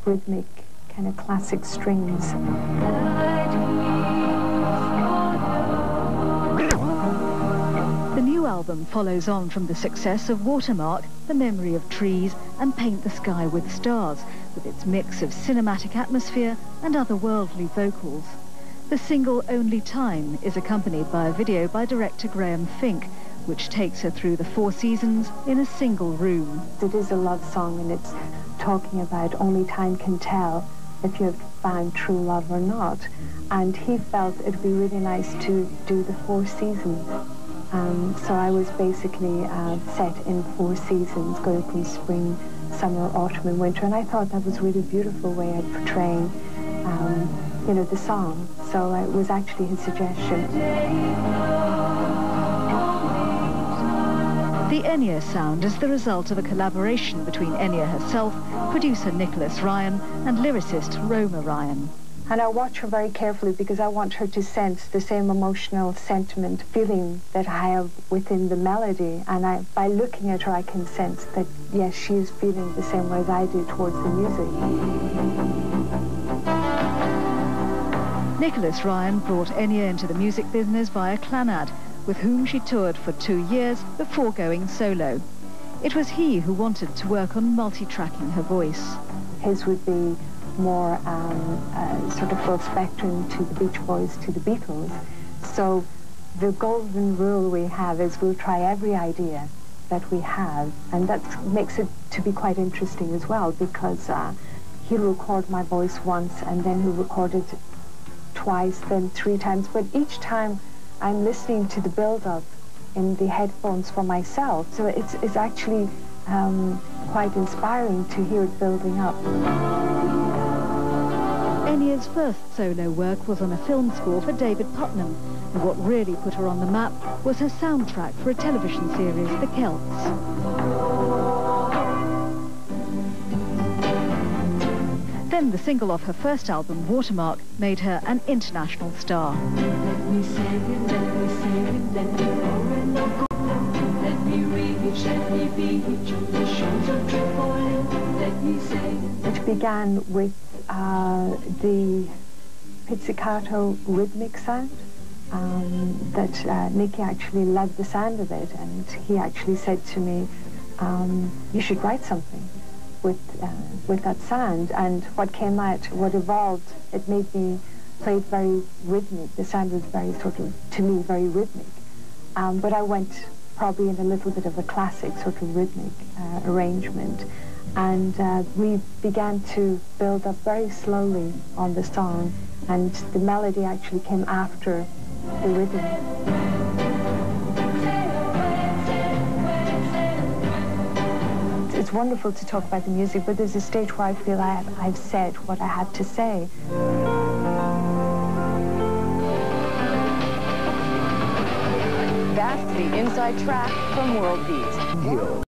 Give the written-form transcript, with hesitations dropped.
rhythmic, kind of classic strings. The new album follows on from the success of Watermark, The Memory of Trees, and Paint the Sky with Stars, with its mix of cinematic atmosphere and otherworldly vocals. The single Only Time is accompanied by a video by director Graham Fink, which takes her through the 4 seasons in a single room. It is a love song, and it's talking about only time can tell if you have found true love or not. And he felt it'd be really nice to do the 4 seasons. So I was basically set in 4 seasons, going from spring, summer, autumn, and winter. And I thought that was a really beautiful way of portraying, you know, the song. So it was actually his suggestion. The Enya sound is the result of a collaboration between Enya herself, producer Nicholas Ryan, and lyricist Roma Ryan. And I watch her very carefully because I want her to sense the same emotional sentiment, feeling that I have within the melody. And by looking at her, I can sense that, yes, she is feeling the same way as I do towards the music. Nicholas Ryan brought Enya into the music business via Clannad, with whom she toured for 2 years before going solo. It was he who wanted to work on multi-tracking her voice. His would be more sort of full spectrum, to the Beach Boys, to the Beatles. So the golden rule we have is we'll try every idea that we have, and that makes it to be quite interesting as well, because he'll record my voice once and then he'll record it twice, then 3 times, but each time I'm listening to the build-up in the headphones for myself, so it's actually quite inspiring to hear it building up. Enya's first solo work was on a film score for David Putnam, and what really put her on the map was her soundtrack for a television series, The Celts. Then the single off her first album, Watermark, made her an international star. Let me say it, let me say it, let me go and not go. Let me reach, let me be on the shores of Tripoli. Let me say it. It began with the pizzicato rhythmic sound, that Nicky actually loved the sound of it, and he actually said to me, you should write something with that sound. And what came out, what evolved, it made me play it very rhythmic. The sound was very sort of, to me, very rhythmic. But I went probably in a little bit of a classic sort of rhythmic arrangement. And we began to build up very slowly on the song, and the melody actually came after the rhythm. It's wonderful to talk about the music, but there's a stage where I feel I've said what I had to say. That's the inside track from World Beat.